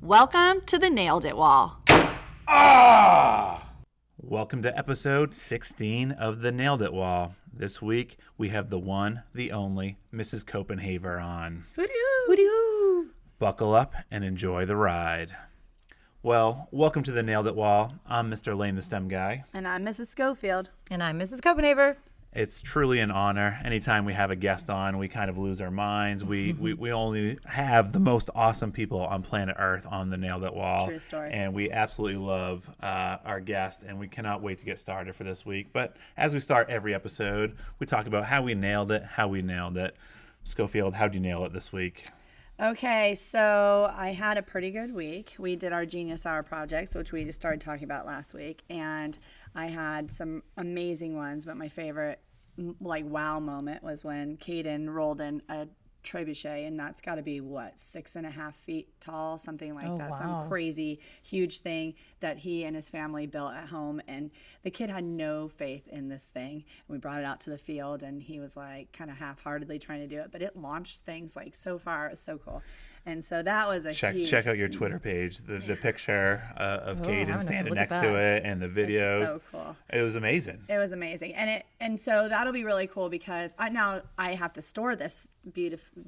Welcome to the Nailed It Wall. Welcome to episode 16 of the Nailed It Wall. This week we have the one, the only, Mrs. Copenhaver on. Hoo-doo. Buckle up and enjoy the ride. Well, welcome to the Nailed It Wall. I'm Mr. Lane, the STEM guy. And I'm Mrs. Schofield. And I'm Mrs. Copenhaver. It's truly an honor. Anytime we have a guest on, we kind of lose our minds. We only have the most awesome people on planet Earth on the Nailed It Wall. True story. And we absolutely love our guest, and we cannot wait to get started for this week. But as we start every episode, we talk about how we nailed it. Schofield, how'd you nail it this week? Okay, so I had a pretty good week. We did our Genius Hour projects, which we just started talking about last week, and I had some amazing ones, but my favorite wow moment was when Caden rolled in a trebuchet, and that's got to be 6.5 feet tall, something like that. Wow. Some crazy huge thing that he and his family built at home, and the kid had no faith in this thing, and we brought it out to the field, and he was like kind of half-heartedly trying to do it, but it launched things like so far. It was so cool. And so that was a huge... Check out your Twitter page, the picture of Caden standing next to to it, and the videos. It's so cool. It was amazing. It was amazing, and so that'll be really cool because now I have to store this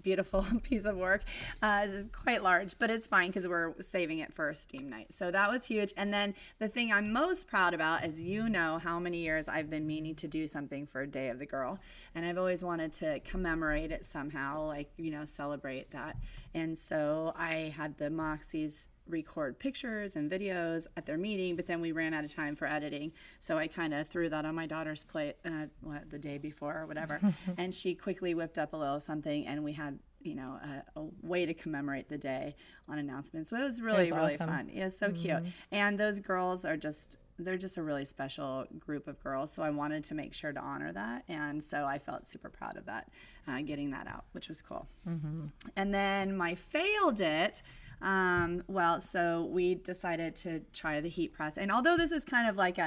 beautiful piece of work. It's quite large, but it's fine because we're saving it for a steam night. So that was huge. And then the thing I'm most proud about is, you know, how many years I've been meaning to do something for Day of the Girl, and I've always wanted to commemorate it somehow, like, you know, celebrate that. And so I had the Moxies record pictures and videos at their meeting, but then we ran out of time for editing. So I kind of threw that on my daughter's plate the day before or whatever. And she quickly whipped up a little something, and we had, you know, a way to commemorate the day on announcements. But it was really awesome. fun. It was so cute. And those girls are they're just a really special group of girls. So I wanted to make sure to honor that. And so I felt super proud of that, getting that out, which was cool. And then my failed it. So we decided to try the heat press. And although this is kind of like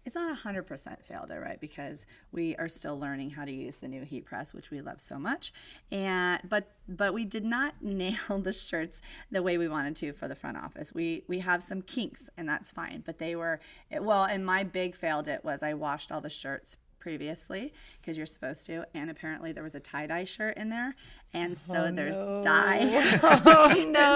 it's not 100% failed it, right? Because we are still learning how to use the new heat press, which we love so much. But we did not nail the shirts the way we wanted to for the front office. We have some kinks, and that's fine. But and my big failed it was I washed all the shirts previously because you're supposed to, and apparently there was a tie-dye shirt in there, and so there's dye. There's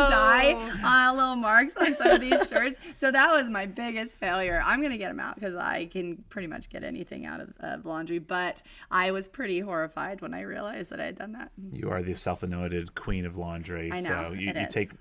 dye little marks on some of these shirts. So that was my biggest failure. I'm gonna get them out because I can pretty much get anything out of laundry, but I was pretty horrified when I realized that I had done that. You are the self-anointed queen of laundry. I know, so you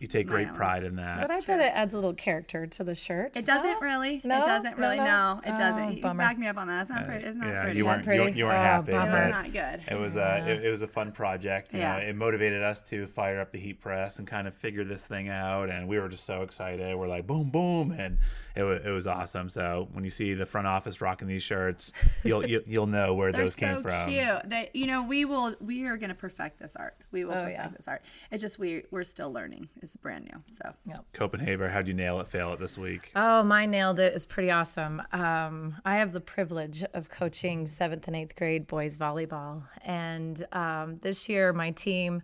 take great pride in that. But I bet it adds a little character to the shirts. It doesn't really. No? It doesn't really. No, it Oh, doesn't. You bummer. back me up on that. It's not pretty. It's not pretty. You weren't pretty. you weren't happy. bummer. It was but not good. It was it was a fun project. You Yeah. know, it motivated us to fire up the heat press and kind of figure this thing out, and we were just so excited. We're like boom boom, and it was awesome. So when you see the front office rocking these shirts, you'll know where those came from. They're so cute. We are going to perfect this art. We will perfect yeah. this art. It's just we're still learning. It's brand new. So Copenhaver, how'd you nail it, fail it this week? Oh, my nailed it is pretty awesome. I have the privilege of coaching 7th and 8th grade boys volleyball. And this year, my team,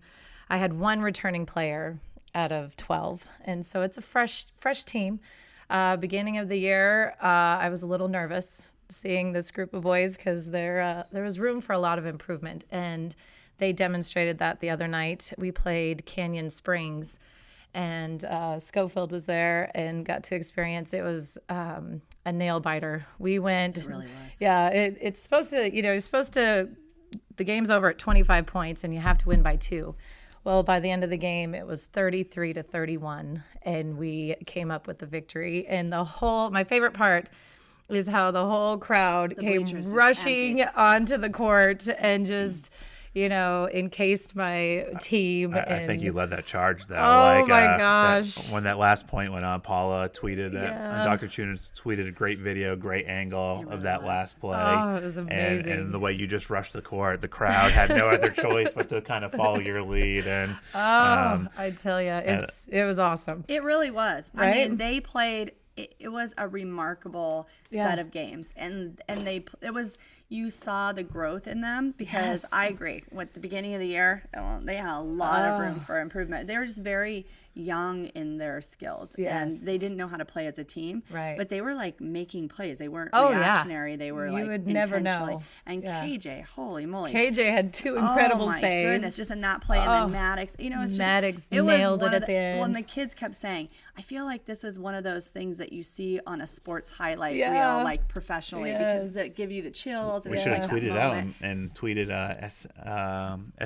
I had one returning player out of 12. And so it's a fresh team. Beginning of the year, I was a little nervous seeing this group of boys because there was room for a lot of improvement. And they demonstrated that the other night. We played Canyon Springs, and Schofield was there and got to experience. It was a nail biter. We went. it really was. Yeah, it's supposed to. You're supposed to. The game's over at 25 points, and you have to win by 2. Well, by the end of the game, it was 33-31, and we came up with the victory. And my favorite part is how the whole crowd came rushing onto the court and just, encased my team. I think you led that charge, though. Oh, my gosh. When that last point went on, Paula tweeted that. Dr. Tunis tweeted a great video, great angle of that last play. Oh, it was amazing. And the way you just rushed the court, the crowd had no other choice but to kind of follow your lead. And I tell you, it was awesome. It really was. Right? I mean, they played. It was a remarkable set of games, and it was, you saw the growth in them because I agree. With the beginning of the year, they had a lot of room for improvement. They were just very young in their skills and they didn't know how to play as a team, but they were like making plays. They weren't reactionary. They were you like would never know. And KJ, holy moly, KJ had 2 incredible my saves. Goodness, just in that play. And then Maddox, you know, it's just Maddox nailed it at the end. When the kids kept saying, I feel like this is one of those things that you see on a sports highlight reel, like professionally, because it give you the chills. We should have tweeted out and tweeted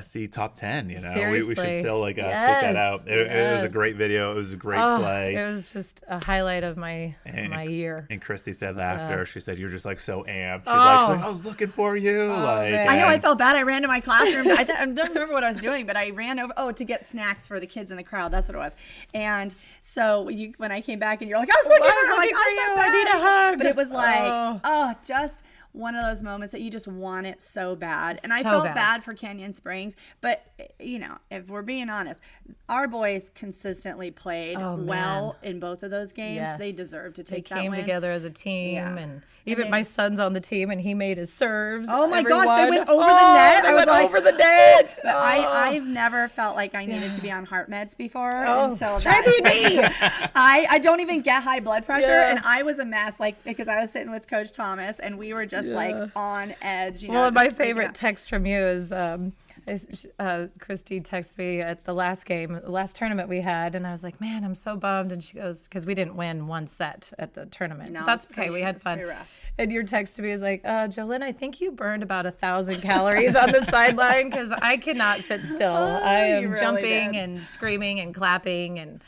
SC top 10. You know, we should still like tweet that out. It was a great video. It was a great play. It was just a highlight of my year. And Christy said after, she said, "You're just like so amped." She's like, "I was looking for you." I know. I felt bad. I ran to my classroom. I don't remember what I was doing, but I ran over to get snacks for the kids in the crowd. That's what it was. And so when I came back and you're like, I was looking for you. I need a hug. But it was like, just one of those moments that you just want it so bad. And I felt bad for Canyon Springs. But, you know, if we're being honest, our boys consistently played well in both of those games. Yes. They deserve to take that win. They came together as a team. And even my son's on the team, and he made his serves. Oh, my gosh. They went over the net. They went over the net. I've never felt like I needed to be on heart meds before until that. I don't even get high blood pressure. And I was a mess, like, because I was sitting with Coach Thomas, and we were just like on edge. You know, my favorite text from you is Christy texted me at the last tournament we had, and I was like, man, I'm so bummed. And she goes, because we didn't win one set at the tournament. No, that's okay. We had fun. And your text to me was like, Jolynn, I think you burned about 1,000 calories on the sideline because I cannot sit still. I am really jumping and screaming and clapping, and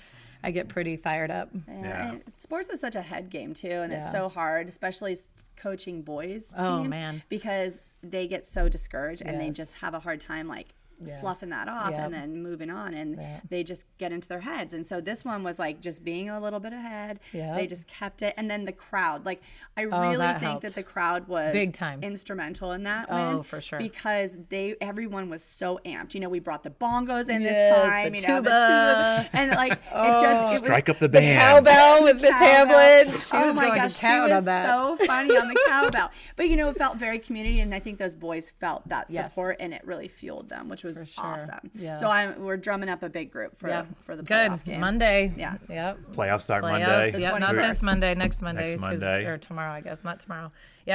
I get pretty fired up. And sports is such a head game too, and it's so hard, especially coaching boys teams. Oh man, because they get so discouraged and they just have a hard time sloughing that off and then moving on, and they just get into their heads. And so this one was like just being a little bit ahead. They just kept it, and then the crowd, like I really think that the crowd was big time instrumental in that win. Oh, for sure. Because everyone was so amped. You know, we brought the bongos in this time. The you tuba. know, the tubas, and like it strike up the band. Cowbell with Miss Hamlin. She was going to town on that. She was so funny on the cowbell. But you know, it felt very community, and I think those boys felt that support, and it really fueled them, which was awesome. So we're drumming up a big group for the playoff game. Monday. Playoffs start Monday. Not this Monday, next Monday. Next Monday. Or tomorrow, I guess. Not tomorrow.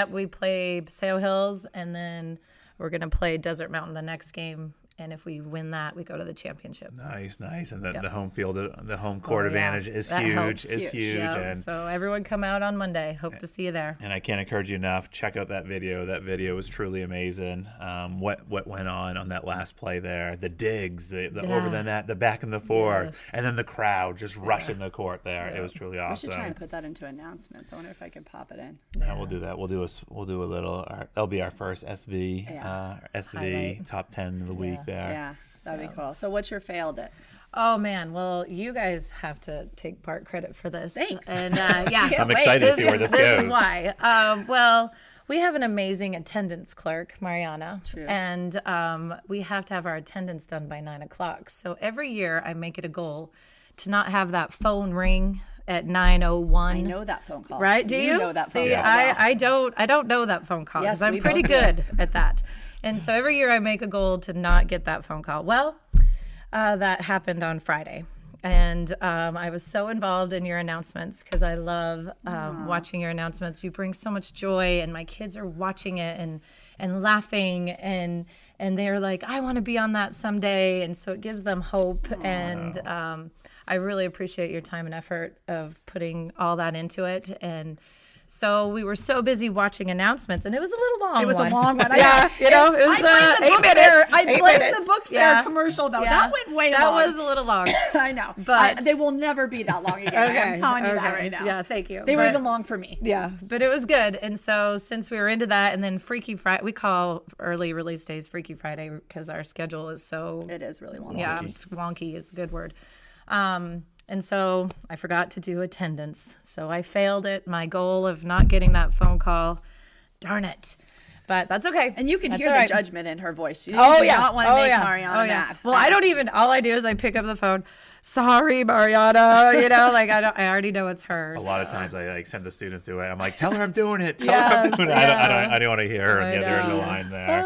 We play Paseo Hills, and then we're going to play Desert Mountain the next game. And if we win that, we go to the championship. Nice. And the home field, the home court advantage is huge. And so everyone come out on Monday. Hope to see you there. And I can't encourage you enough. Check out that video. That video was truly amazing. What went on that last play there? The digs, the over the net, the back and the forth, and then the crowd just rushing the court there. It was truly awesome. We should try and put that into announcements. I wonder if I can pop it in. Yeah, we'll do that. We'll do a little. That'll be our first SV highlight. top 10 of the week. Yeah, that'd be cool. So what's your failed it? Oh man, well you guys have to take part credit for this. Thanks. And I'm excited to see where this goes. This is why. Well, we have an amazing attendance clerk, Mariana. True. And we have to have our attendance done by 9:00. So every year I make it a goal to not have that phone ring at 9:01. I know that phone call. Right? Do you? Know that phone See, call. I don't know that phone call because I'm pretty good at that. And so every year I make a goal to not get that phone call. Well, that happened on Friday. And I was so involved in your announcements because I love watching your announcements. You bring so much joy, and my kids are watching it and laughing, and they're like, I want to be on that someday. And so it gives them hope. And I really appreciate your time and effort of putting all that into it. And so we were so busy watching announcements, and it was a little long. It was a long one. Yeah, you know, it was 8 minutes. I blamed the book fair commercial, though. Yeah. That went way long. That was a little long. I know. But they will never be that long again. I'm telling you that right now. Yeah, thank you. They were even long for me. Yeah, but it was good. And so since we were into that, and then Freaky Friday, we call early release days Freaky Friday because our schedule is so. It is really wonky. Yeah, it's wonky is the good word. And so I forgot to do attendance. So I failed it. My goal of not getting that phone call, darn it. But that's okay. And you can That's hear all the right. judgment in her voice. She Oh did yeah. not want to make Mariana mad. Well, I don't even. All I do is I pick up the phone. Sorry, Mariana. Like I already know it's her. A lot of times I like send the students to it. I'm like, tell her I'm doing it. Tell her I'm doing it. I don't want to hear her and get her in the line there.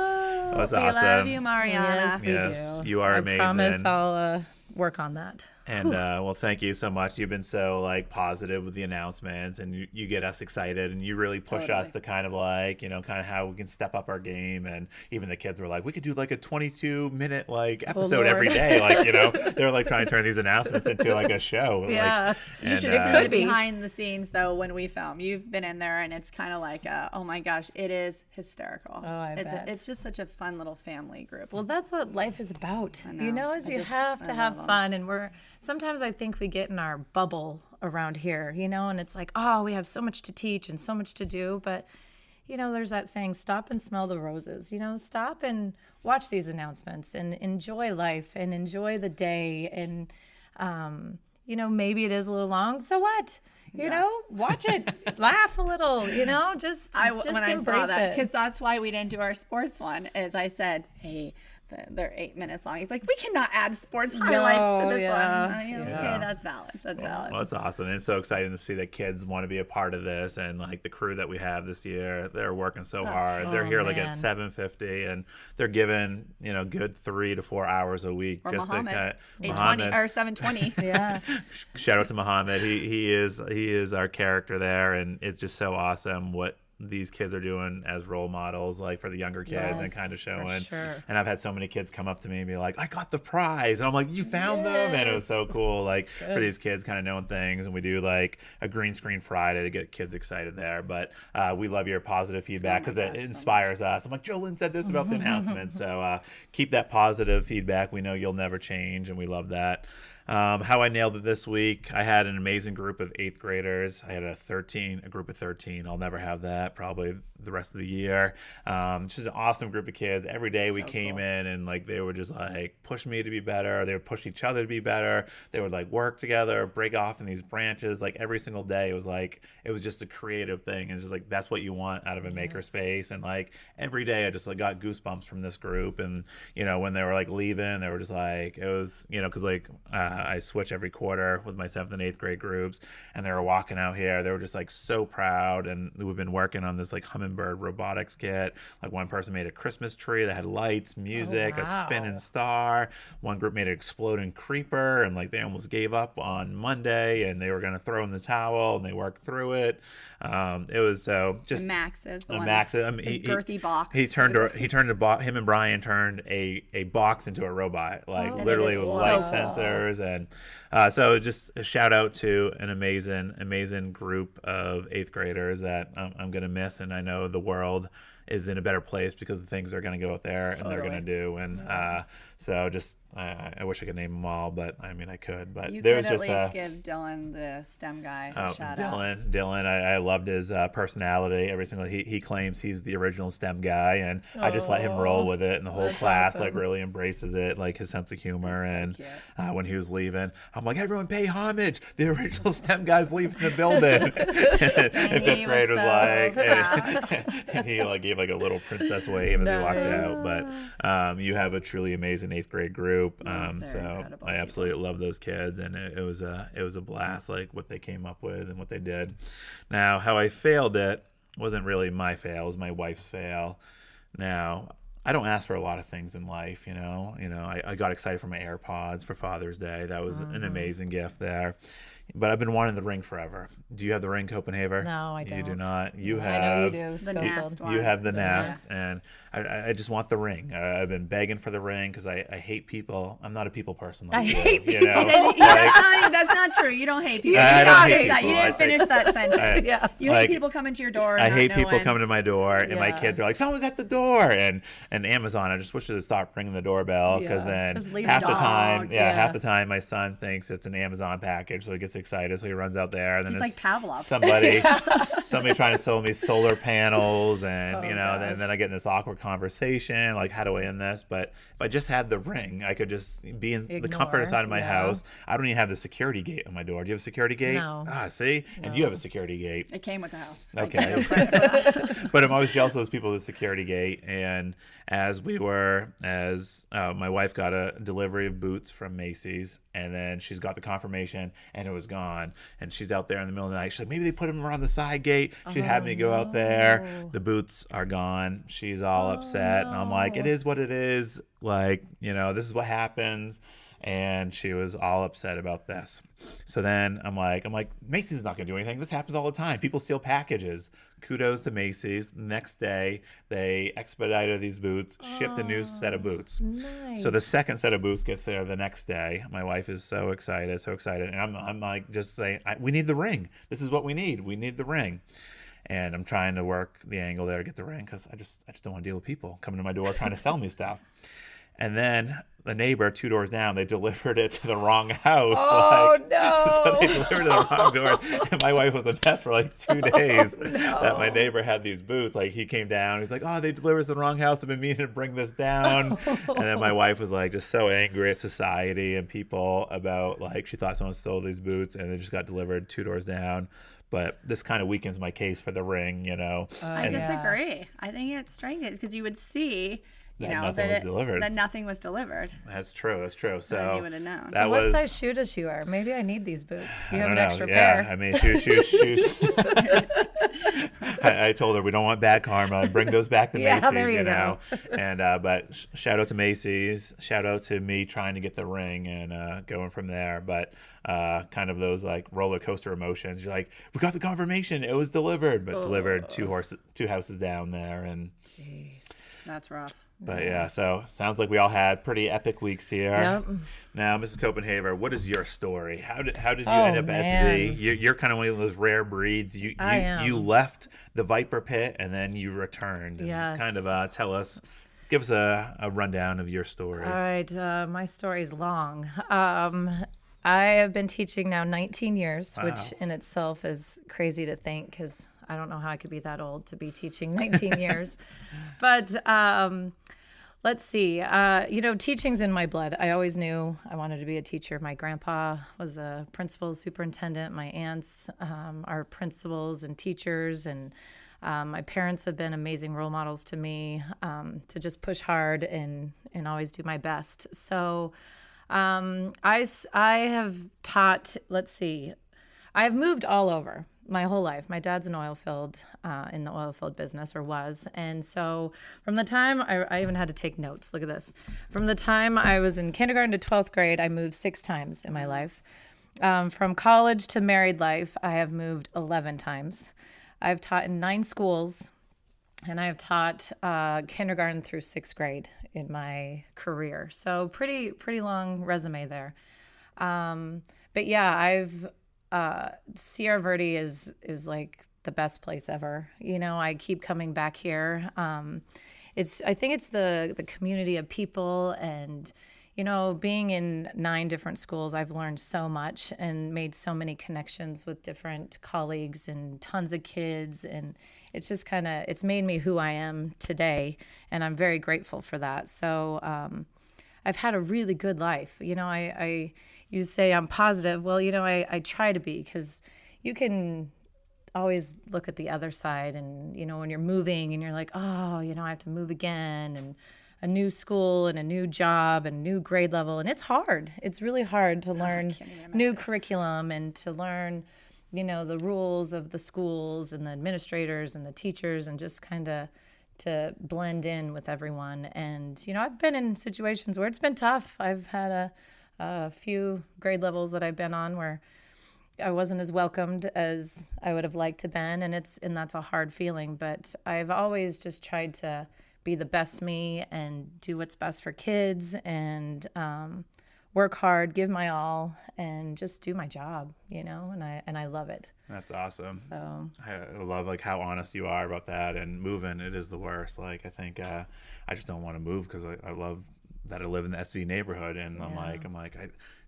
That's We awesome. love you, Mariana. Yes, we Yes, do. you are I amazing. promise I'll work on that. And well, thank you so much. You've been so like positive with the announcements, and you get us excited, and you really push us to kind of like kind of how we can step up our game. And even the kids were like, we could do like a 22-minute like episode every day, like they're like trying to turn these announcements into like a show. Yeah. You should see the behind the scenes though when we film. You've been in there, and it's kind of like, oh my gosh, it is hysterical. Oh, I bet. It's just such a fun little family group. Well, that's what life is about. Is you have to I have love 'em. fun, and sometimes I think we get in our bubble around here, and it's like, oh, we have so much to teach and so much to do, but there's that saying, stop and smell the roses. Stop and watch these announcements and enjoy life and enjoy the day. And maybe it is a little long. So what? Watch it, laugh a little. Just when embrace I saw that, it. because that's why we didn't do our sports one. Is I said, hey, they're 8 minutes long. He's like, we cannot add sports highlights to this one. Okay, that's valid. That's valid. Well, it's awesome. And it's so exciting to see that kids want to be a part of this, and like the crew that we have this year, they're working so hard. They're here like at 7:50, and they're given good 3 to 4 hours a week Or just Muhammad, to 8:20 or 7:20. Yeah. Shout out to Muhammad. He is our character there, and it's just so awesome what these kids are doing as role models, like for the younger kids, and kind of showing. Sure. And I've had so many kids come up to me and be like, I got the prize, and I'm like, you found them. And it was so cool, like for these kids kind of knowing things. And we do like a green screen Friday to get kids excited there. But we love your positive feedback because it inspires us. I'm like, Jolyn said this about the announcement, so keep that positive feedback. We know you'll never change, and we love that. How I nailed it this week, I had an amazing group of 8th graders. I had a group of 13. I'll never have that probably the rest of the year. Just an awesome group of kids. Every day we came in and like they would just like push me to be better. They would push each other to be better. They would like work together, break off in these branches. Like every single day it was just a creative thing. It's just like that's what you want out of a makerspace. And like every day I just like got goosebumps from this group. And when they were like leaving, they were just like, it was because like I switch every quarter with my 7th and 8th grade groups, and they were walking out here. They were just like so proud, and we've been working on this like hummingbird robotics kit. Like one person made a Christmas tree that had lights, music, a spinning star. One group made an exploding creeper, and like they almost gave up on Monday, and they were going to throw in the towel, and they worked through it. It was so just And Max is the one. Max, His girthy box. Him and Brian turned a box into a robot, like literally with light sensors. And so just a shout out to an amazing group of 8th graders that I'm going to miss. And I know the world is in a better place because the things they're going to go out there and they're going to do. And so just I wish I could name them all, but I mean I could. But You there could was at just least give Dylan the STEM guy a shout out. Dylan, I loved his personality. Every single he claims he's the original STEM guy, and I just let him roll with it, and the whole class like really embraces it, like his sense of humor. That's And so when he was leaving, I'm like, everyone pay homage. The original STEm guy's leaving the building. And 5th grade was like, and he like gave like a little princess wave as he walked out. But you have a truly amazing 8th grade group. So I absolutely love those kids, and it was a blast, like what they came up with and what they did. Now, how I failed it wasn't really my fail; it was my wife's fail. Now, I don't ask for a lot of things in life, I got excited for my AirPods for Father's Day. That was an amazing gift there. But I've been wanting the ring forever. Do you have the ring, Copenhaver? No, I don't. You do not. You have. I know you do. The Nest one. You have the Nest, and I just want the ring. I've been begging for the ring because I hate people. I'm not a people person. Like I hate you know? That's not true. You don't hate people. I don't hate that. people. You didn't finish that sentence. Yeah. You hate people coming to your door. And I not hate people knowing. coming to my door, and my Yeah. kids are like, "Someone's at the door," and And Amazon, I just wish they would stop ringing the doorbell, because then Just leave half the the dog. time, Yeah. half the time my son thinks it's an Amazon package, so he gets excited, so he runs out there, and then He's it's like Pavlov. somebody trying to sell me solar panels, and gosh. then I get in this awkward conversation, like, how do I end this? But if I just had the ring, I could just be in the comfort Ignore, inside of my yeah. house. I don't even have the security gate on my door. Do you have a security gate? No. See, and you have a security gate. It came with the house. Okay. But I'm always jealous of those people with the security gate. And as my wife got a delivery of boots from Macy's, and then she's got the confirmation, and it was gone. And she's out there in the middle of the night. She's like, maybe they put them around the side gate. She had me go out there. The boots are gone. She's all upset. And I'm like, it is what it is. Like, this is what happens. And she was all upset about this. So then I'm like, Macy's is not going to do anything. This happens all the time. People steal packages. Kudos to Macy's. The next day, they expedited these boots, shipped a new set of boots. Nice. So the second set of boots gets there the next day. My wife is so excited. And I'm like, just saying, we need the ring. This is what we need. We need the ring. And I'm trying to work the angle there to get the ring, because I just don't want to deal with people coming to my door trying to sell me stuff. And then the neighbor 2 doors down, they delivered it to the wrong house. Oh, no. So they delivered it to the wrong door. And my wife was a mess for like 2 days that my neighbor had these boots. Like, he came down. He's like, oh, they delivered us to the wrong house. I've been meaning to bring this down. And then my wife was like just so angry at society and people about, like, she thought someone stole these boots, and they just got delivered 2 doors down. But this kind of weakens my case for the ring, I disagree. I think it's strange because you would see, that nothing was delivered. That's true. So Then you would have known. that What was, size shoe does she wear? Maybe I need these boots. You have I an don't know. extra Yeah, pair. I mean, shoes. I told her we don't want bad karma. Bring those back to Yeah, Macy's, there you go. And but shout out to Macy's. Shout out to me trying to get the ring and going from there. But kind of those like roller coaster emotions. You're like, we got the confirmation. It was delivered, but delivered 2 houses down there, and. Jeez. That's rough. But yeah, so sounds like we all had pretty epic weeks here. Yep. Now, Mrs. Copenhaver, what is your story? How did you Oh, end up at man. S&B? You're kind of one of those rare breeds. I am. You left the Viper Pit and then you returned. And Yes. Kind of give us a rundown of your story. All right. My story's long. I have been teaching now 19 years, which in itself is crazy to think, because I don't know how I could be that old to be teaching 19 years. But let's see. Teaching's in my blood. I always knew I wanted to be a teacher. My grandpa was a principal superintendent. My aunts are principals and teachers. And my parents have been amazing role models to me, to just push hard and always do my best. So I have taught, I've moved all over my whole life. My dad's in the oil field business, or was. And so from the time I even had to take notes, look at this. From the time I was in kindergarten to 12th grade, I moved 6 times in my life. From college to married life, I have moved 11 times. I've taught in 9 schools, and I have taught kindergarten through 6th grade in my career. So pretty long resume there. But yeah, Sierra Verde is like the best place ever. I keep coming back here. I think it's the community of people, and being in 9 different schools, I've learned so much and made so many connections with different colleagues and tons of kids, and it's just it's made me who I am today, and I'm very grateful for that. So I've had a really good life. You say I'm positive. Well, I try to be, because you can always look at the other side, and when you're moving and you're like, oh, I have to move again, and a new school and a new job and new grade level, and it's hard. It's really hard to learn new curriculum and to learn, the rules of the schools and the administrators and the teachers, and just kind of to blend in with everyone. And I've been in situations where it's been tough. I've had a few grade levels that I've been on where I wasn't as welcomed as I would have liked to been, and that's a hard feeling. But I've always just tried to be the best me and do what's best for kids, and work hard, give my all, and just do my job, and I love it. That's awesome. So I love like how honest you are about that, and moving, it is the worst. Like I think I just don't want to move because I love that I live in the SV neighborhood, and I'm like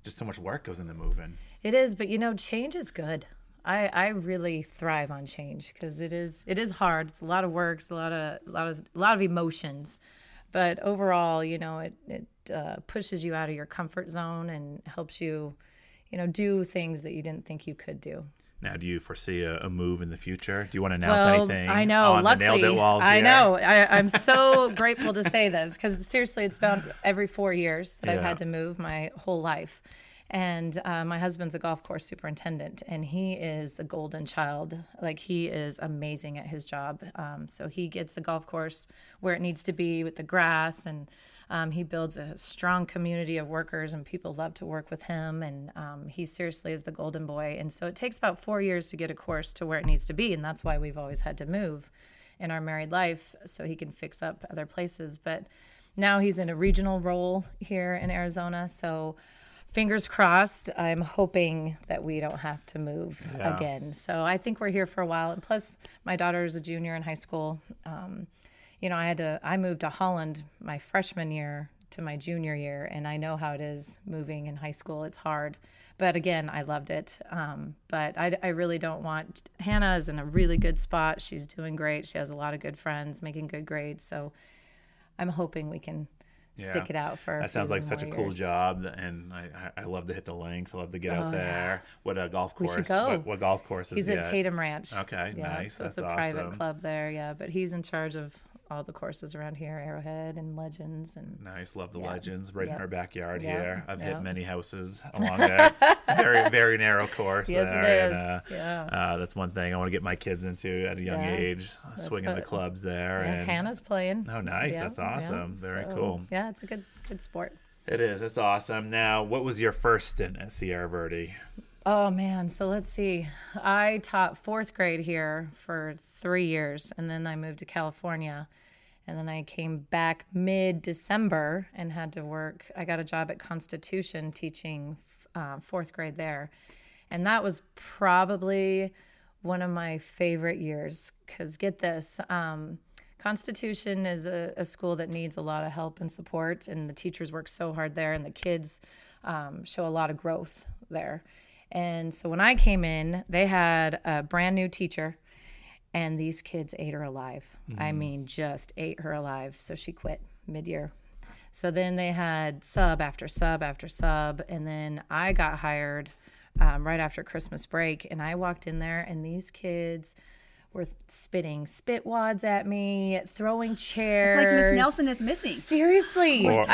just so much work goes into moving. it is, but change is good. I really thrive on change because it is hard. It's a lot of work. It's a lot of emotions, but overall, it pushes you out of your comfort zone and helps you, do things that you didn't think you could do. Now, do you foresee a move in the future? Do you want to announce anything? I know. On Luckily, the Nailed It wall here? I know. I'm so grateful to say this because seriously, it's about every 4 years that I've had to move my whole life. And my husband's a golf course superintendent, and he is the golden child. Like, he is amazing at his job. So he gets the golf course where it needs to be with the grass, and he builds a strong community of workers, and people love to work with him. And he seriously is the golden boy. And so it takes about 4 years to get a course to where it needs to be, and that's why we've always had to move in our married life so he can fix up other places. But now he's in a regional role here in Arizona, so fingers crossed, I'm hoping that we don't have to move again. So I think we're here for a while. And plus, my daughter is a junior in high school. I moved to Holland my freshman year to my junior year, and I know how it is moving in high school. It's hard. But again, I loved it. But I really don't want, Hannah is in a really good spot. She's doing great. She has a lot of good friends, making good grades. So I'm hoping we can stick it out for that sounds like such a cool job, and I love to hit the links. I love to get out there. What a golf course! We should go. What golf course is He's it? at Tatum Ranch. Okay, nice. So That's it's a awesome. private club there, but he's in charge of all the courses around here, Arrowhead and Legends, and nice. Love the Legends right in our backyard Yep. here. I've hit Yep. many houses along there. It's a very, very narrow course. Yes, there. it is. And, that's one thing I want to get my kids into at a young age, swinging the clubs there. Yeah, and Hannah's playing. Oh, nice. That's awesome. Very cool. Yeah, it's a good sport. It is. It's awesome. Now, what was your first stint at Sierra Verde? Oh, man. So let's see. I taught fourth grade here for 3 years, and then I moved to California. And then I came back mid-December and had to work. I got a job at Constitution teaching fourth grade there. And that was probably one of my favorite years because, get this, Constitution is a school that needs a lot of help and support, and the teachers work so hard there, and the kids show a lot of growth there. And so when I came in, they had a brand new teacher, and these kids ate her alive. I mean, just ate her alive. So she quit mid-year. So then they had sub after sub after sub, and then I got hired right after Christmas break, and I walked in there, and these kids were spitting spit wads at me, throwing chairs. It's like Miss Nelson is missing. Seriously. Or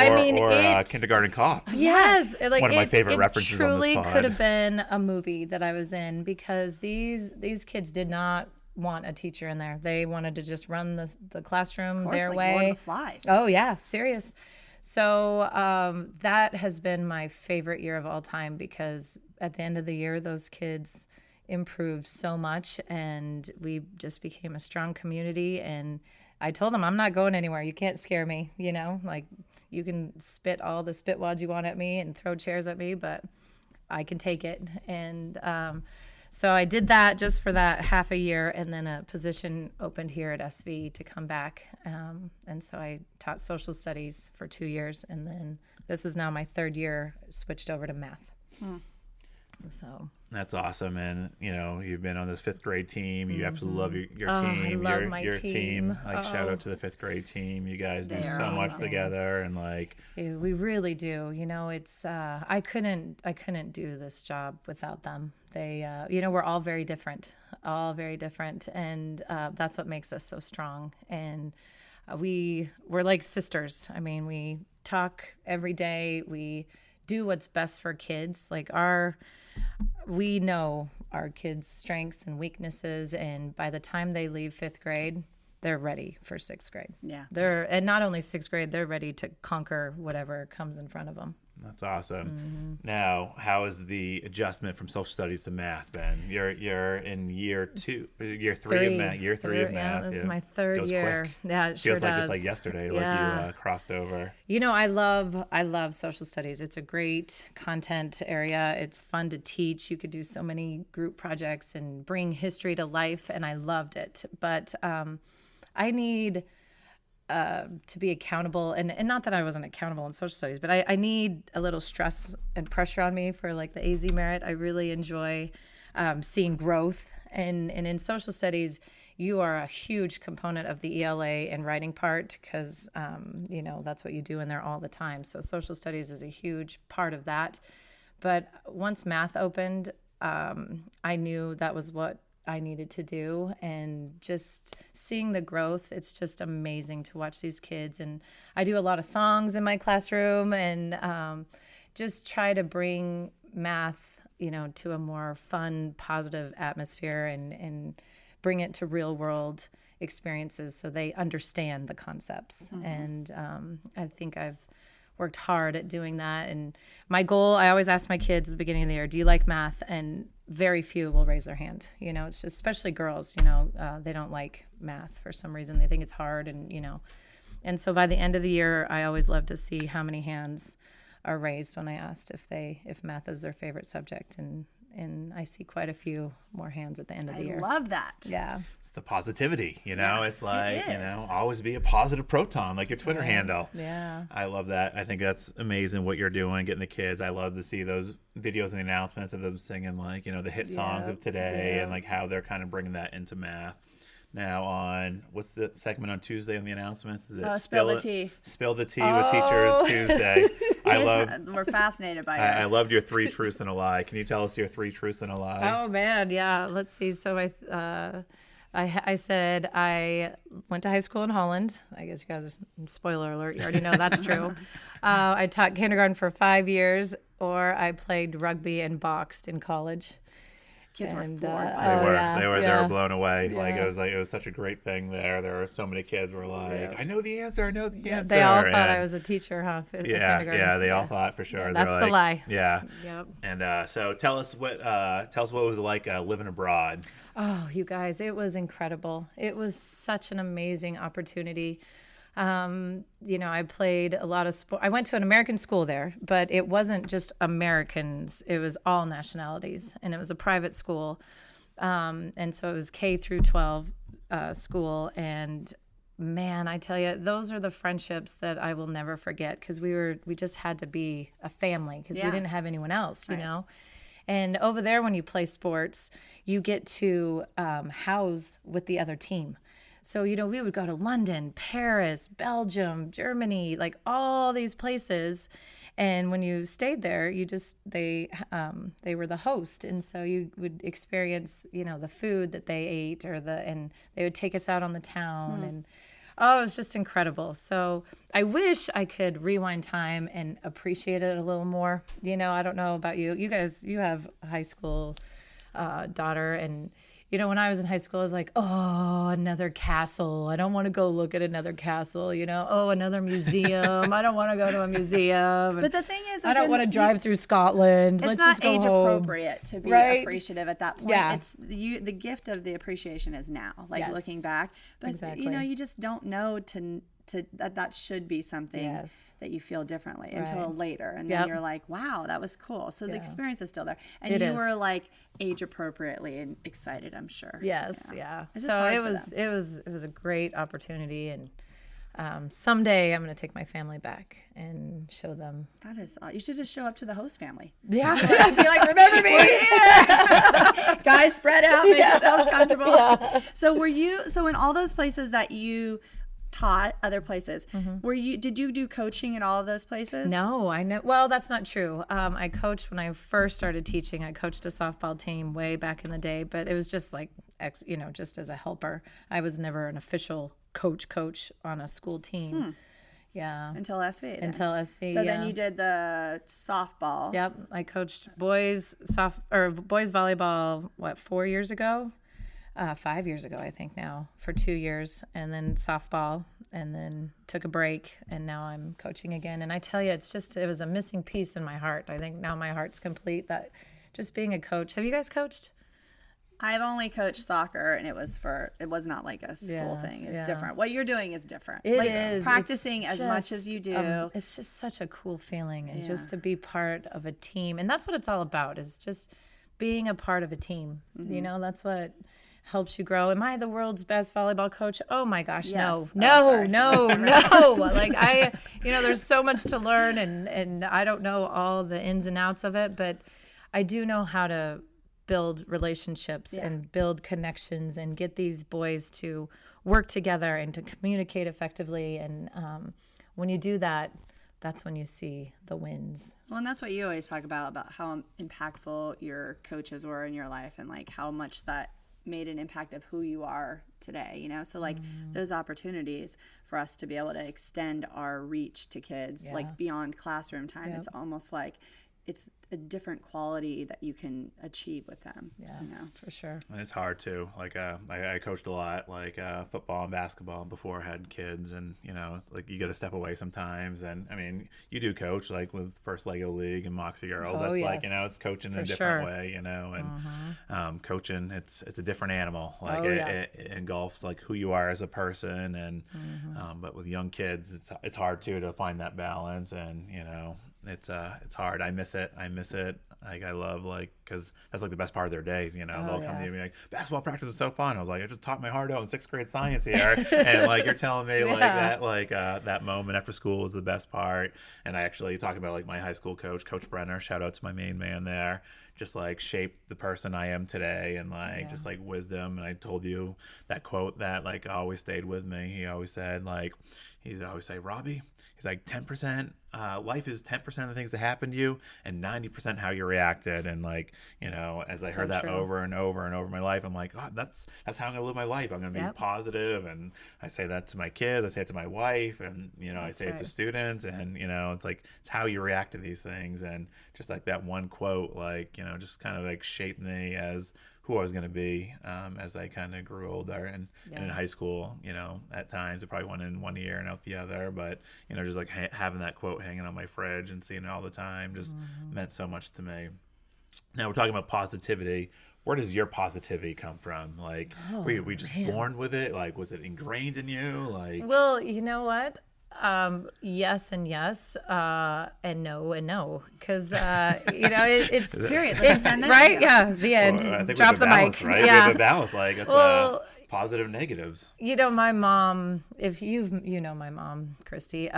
Kindergarten Cop. Yes. Like, one of my favorite references on this truly pod. could have been a movie that I was in because these kids did not want a teacher in there. They wanted to just run the classroom their way. Lord of the Flies. Oh, yeah. Serious. So that has been my favorite year of all time because at the end of the year, those kids improved so much and we just became a strong community. And I told them, I'm not going anywhere. You can't scare me, like you can spit all the spit wads you want at me and throw chairs at me, but I can take it. And so I did that just for that half a year, and then a position opened here at SV to come back. And so I taught social studies for 2 years, and then this is now my third year, switched over to math. So that's awesome. And you've been on this fifth grade team. You absolutely love your team. I love my your team. Like shout out to the fifth grade team. You guys do so They're much awesome. together, and like we really do. It's I couldn't do this job without them. They we're all very different, and that's what makes us so strong. And we're like sisters. I mean, we talk every day. We do what's best for kids. We know our kids' strengths and weaknesses, and by the time they leave fifth grade, they're ready for sixth grade. Yeah. And not only sixth grade, they're ready to conquer whatever comes in front of them. That's awesome. Now, how has the adjustment from social studies to math been? You're in year three of math. Year three of math. Yeah, this is my third year. Quick. Yeah, it sure Feels like does. just like yesterday, Yeah. like you crossed over. I love social studies. It's a great content area. It's fun to teach. You could do so many group projects and bring history to life, and I loved it. But I need to be accountable, and not that I wasn't accountable in social studies, but I need a little stress and pressure on me for like the AZ merit. I really enjoy seeing growth, and in social studies, you are a huge component of the ELA and writing part because that's what you do in there all the time. So social studies is a huge part of that. But once math opened, I knew that was what I needed to do, and just seeing the growth, it's just amazing to watch these kids. And I do a lot of songs in my classroom, and just try to bring math, to a more fun, positive atmosphere, and bring it to real world experiences so they understand the concepts. And I think I've worked hard at doing that. And my goal, I always ask my kids at the beginning of the year, do you like math? And very few will raise their hand. It's just, especially girls, they don't like math for some reason. They think it's hard, and so by the end of the year, I always love to see how many hands are raised when I asked if math is their favorite subject. And I see quite a few more hands at the end of the year. I love that. Yeah. It's the positivity, it's like, it is. always be a positive proton, like your Twitter handle. Yeah. I love that. I think that's amazing what you're doing, getting the kids. I love to see those videos and the announcements of them singing, like, the hit songs of today and like how they're kind of bringing that into math. Now on, what's the segment on Tuesday on the announcements? Is it Spill the Tea. Spill the Tea with Teachers Tuesday. We're fascinated by I yours. loved your 3 truths and a lie. Can you tell us your 3 truths and a lie? Oh man, yeah. Let's see. So I said I went to high school in Holland. I guess you guys, spoiler alert, you already know that's true. I taught kindergarten for 5 years, or I played rugby and boxed in college. Kids were floored They by were yeah. blown away. Yeah. Like it was such a great thing there. There were so many kids were like, I know the answer. They all thought I was a teacher, huh? Yeah, they all thought for sure. Yeah, They're that's like, the lie. Yeah. Yep. And so tell us what it was like living abroad. Oh, you guys, it was incredible. It was such an amazing opportunity. I played a lot of sport. I went to an American school there, but it wasn't just Americans. It was all nationalities, and it was a private school. And so it was K through 12 school. And man, I tell you, those are the friendships that I will never forget, because we just had to be a family, because we didn't have anyone else, you know. And over there, when you play sports, you get to house with the other team. So, we would go to London, Paris, Belgium, Germany, like all these places. And when you stayed there, they were the host. And so you would experience, the food that they ate, and they would take us out on the town. And it was just incredible. So I wish I could rewind time and appreciate it a little more. I don't know about you. You guys, you have a high school daughter, and when I was in high school, I was like, oh, another castle. I don't want to go look at another castle, Oh, another museum. I don't want to go to a museum. But the thing is I don't want to drive through Scotland. It's Let's not just go age home. appropriate to be Right? appreciative at that point. Yeah. It's the gift of the appreciation is now, like Yes. looking back. But Exactly. you just don't know that should be something Yes. that you feel differently until Right. later, and Yep. then you're like, wow, that was cool. So the experience is still there, and It you is. were like age appropriately and excited, I'm sure. Yes, yeah. It's just So hard it for was a great opportunity, and someday I'm going to take my family back and show them. That is, you should just show up to the host family. Yeah, be like, remember me? Guys, spread out, make yourselves comfortable. So in all those places that you taught, other places, did you do coaching in all of those places? No, I know. Well, that's not true. I coached when I first started teaching. I coached a softball team way back in the day, but it was just like, just as a helper. I was never an official coach on a school team. Yeah. Until SV. then. Until SV. So yeah. then you did the softball. Yep, I coached boys volleyball 4 years ago. 5 years ago, I think now, for 2 years, and then softball, and then took a break, and now I'm coaching again. And I tell you, it was a missing piece in my heart. I think now my heart's complete, that just being a coach. Have you guys coached? I've only coached soccer, and it was not like a school thing. It's different. What you're doing is different. It is. Practicing as much as you do. It's just such a cool feeling, and just to be part of a team. And that's what it's all about, is just being a part of a team. That's what helps you grow. Am I the world's best volleyball coach? Oh my gosh, yes. no. Like there's so much to learn, and I don't know all the ins and outs of it, but I do know how to build relationships and build connections and get these boys to work together and to communicate effectively. And when you do that, that's when you see the wins. Well, and that's what you always talk about how impactful your coaches were in your life, and like how much that made an impact of who you are today, so like those opportunities for us to be able to extend our reach to kids like beyond classroom time. It's almost like it's a different quality that you can achieve with them. For sure. And it's hard too. Like I coached a lot, like football and basketball before I had kids, and it's like you got to step away sometimes. And I mean, you do coach like with First Lego League and Moxie Girls. That's like it's coaching in a different way, and coaching it's a different animal. Like it engulfs like who you are as a person, and but with young kids, it's hard too to find that balance, and it's hard. I miss it. Like I love because that's like the best part of their days. They'll come to me and be like, basketball practice is so fun. I was like, I just taught my heart out in 6th grade science here, and like you're telling me that moment after school was the best part. And I actually talk about like my high school coach, Coach Brenner. Shout out to my main man there. Just like shaped the person I am today, and just like wisdom. And I told you that quote that like always stayed with me. He always said he'd always say, Robbie, he's like 10%. Life is 10% of the things that happen to you, and 90% how you reacted. And as I heard that over and over and over in my life, I'm like, God, that's how I'm gonna live my life. I'm gonna be positive, and I say that to my kids, I say it to my wife, and I say it to students, and it's like it's how you react to these things. And just like that one quote, just kind of like shaped me as who I was going to be as I kind of grew older. And in high school, at times it probably went in one ear and out the other, but just like having that quote hanging on my fridge and seeing it all the time just meant so much to me. Now we're talking about positivity. Where does your positivity come from? Like, were you just born with it? Like, was it ingrained in you? Like, well, you know what? Yes and yes, and no, because it's period. It's right. Yeah, the end. Well, I think Drop the balance, mic. Right? Yeah, we have a balance. Like it's positive negatives. My mom. If you know my mom, Christy,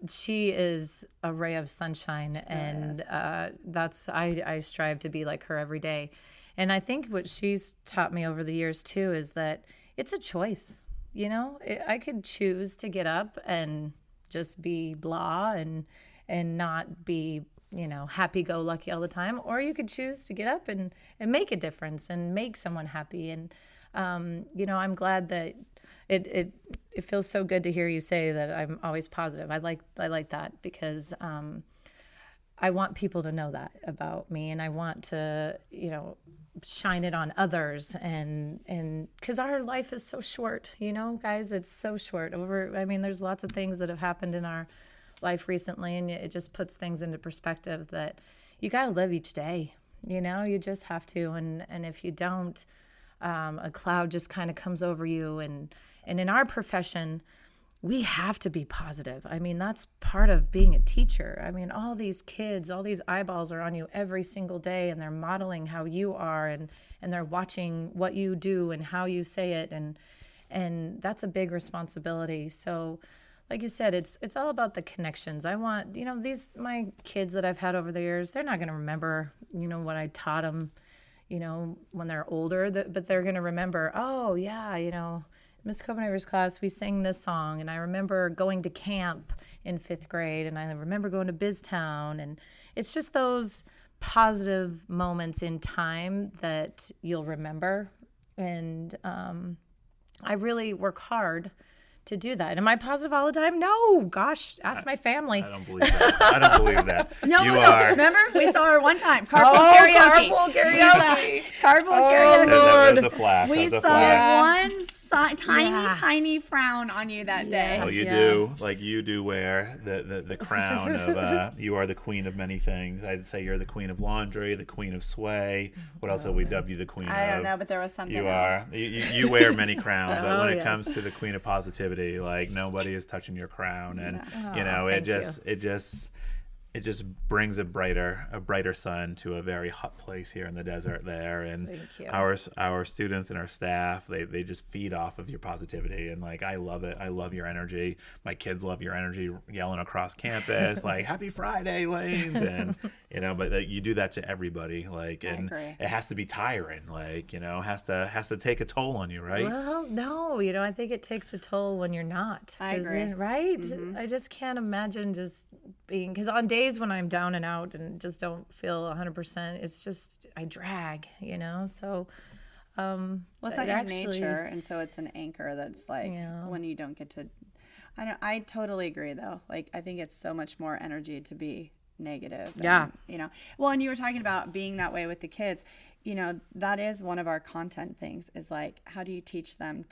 she is a ray of sunshine, and I strive to be like her every day. And I think what she's taught me over the years too is that it's a choice. I could choose to get up and just be blah and not be, happy-go-lucky all the time. Or you could choose to get up and make a difference and make someone happy. And, I'm glad that it feels so good to hear you say that I'm always positive. I like that because I want people to know that about me, and I want to, shine it on others, and because our life is so short, guys, it's so short. There's lots of things that have happened in our life recently, and it just puts things into perspective that you got to live each day. You just have to, and if you don't, a cloud just kind of comes over you, and in our profession, we have to be positive. That's part of being a teacher. All these kids, all these eyeballs are on you every single day, and they're modeling how you are, and they're watching what you do and how you say it, and that's a big responsibility. So, like you said, it's all about the connections. I want, my kids that I've had over the years, they're not going to remember, what I taught them, when they're older, but they're going to remember, oh yeah, Miss Copenhaver's class, we sang this song, and I remember going to camp in 5th grade, and I remember going to BizTown, and it's just those positive moments in time that you'll remember, and I really work hard to do that. Am I positive all the time? No, gosh, ask my family. I don't believe that. No, remember? We saw her one time. Carpool karaoke. Carpool karaoke. Carpool Oh, karaoke. That was the flash. We That was the saw flash. one tiny frown on you that day. Well, you Yeah. do, like you do wear the crown of you are the queen of many things. I'd say you're the queen of laundry, the queen of sway. What else have we dubbed you the queen of? I don't know, but there was something You else. are. You wear many crowns, but Oh, when it yes. comes to the queen of positivity, like nobody is touching your crown, and you know thank you. it just brings a brighter sun to a very hot place here in the desert there. And Thank you. our students and our staff, they just feed off of your positivity, and like I love it. I love your energy. My kids love your energy, yelling across campus like happy Friday, Lanes, and you know, but you do that to everybody, like, and agree. it has to be tiring, like, you know, has to take a toll on you, right? Well, no, you know, I think it takes a toll when you're not. I agree. Right? I just can't imagine just being, because on days when I'm down and out and just don't feel 100%, it's just, I drag, you know? So, Well, it's not it your actually- nature, and so it's an anchor that's like Yeah. when you don't get to. I totally agree though. Like I think it's so much more energy to be negative. Yeah. And, you know. Well, and you were talking about being that way with the kids. You know, that is one of our content things. Is like, how do you teach them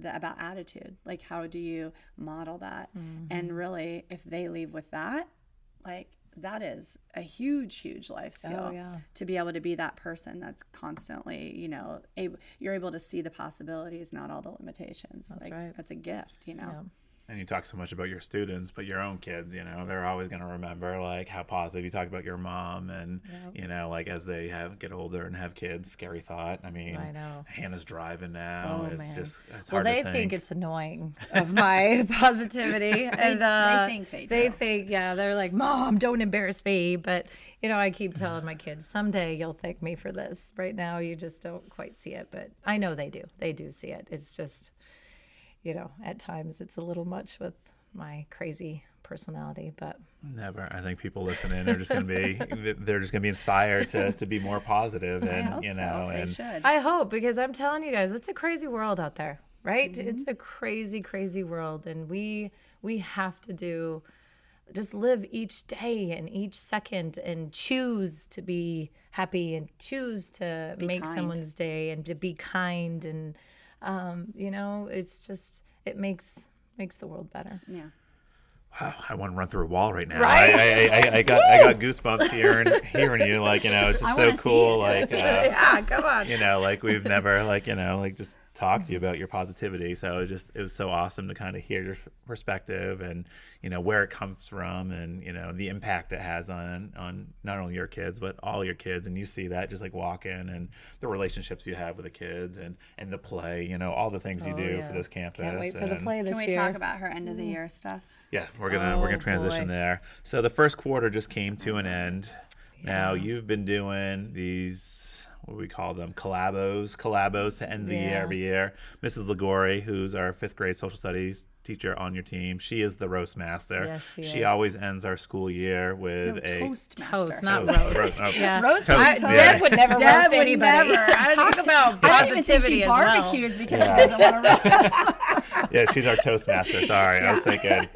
about attitude? Like, how do you model that? And really, if they leave with that, like. That is a huge life skill yeah. to be able to be that person that's constantly, you know, you're able to see the possibilities, not all the limitations. That's like, right. That's a gift, you know. Yeah. And you talk so much about your students, but your own kids, you know, they're always going to remember like how positive you talk about your mom, and you know, like as they get older and have kids, scary thought. I mean, I know. Hannah's driving now. Oh, It's man. just it's Well, hard they to think it's annoying of my positivity, and they think they do. They think, yeah, they're like, "Mom, don't embarrass me." But you know, I keep telling my kids, someday you'll thank me for this. Right now, you just don't quite see it, but I know they do. They do see it. It's just, you know, at times it's a little much with my crazy personality, but never. I think people listening are just going to be inspired to be more positive, I and hope you so. know, They and should. I hope, because I'm telling you guys, it's a crazy world out there, right? Mm-hmm. It's a crazy world, and we have to just live each day and each second and choose to be happy and choose to make kind. someone's day and to be kind, and you know, it's just, it makes the world better. Yeah. wow, I want to run through a wall right now. Right? I got goosebumps hearing you, like, you know, it's just I so wanna see cool, it. like Yeah, come on. you know, like we've never, like, you know, like just talked to you about your positivity. So it was so awesome to kind of hear your perspective, and you know where it comes from, and you know the impact it has on not only your kids but all your kids. And you see that just like walking, and the relationships you have with the kids, and the play, you know, all the things you Oh, do yeah. for this campus. Can't wait for the And- play this Can we year. talk about her end of the year stuff? Yeah, we're gonna transition boy. there. So the first quarter just came to an end. Now you've been doing these, what do we call them, collabos to end the year Yeah. every year. Mrs. Ligori, who's our 5th grade social studies teacher on your team, she is the roast master. Yes, she she is. always ends our school year with a Toastmaster. Toast, not Toast. roast. Oh. Yeah. Roast. Toast. I- Yeah. Deb would never Deb roast would anybody. never. Talk about I don't even think positivity she as well. barbecues because she doesn't want to. Yeah, she's our toastmaster. Sorry, I was thinking,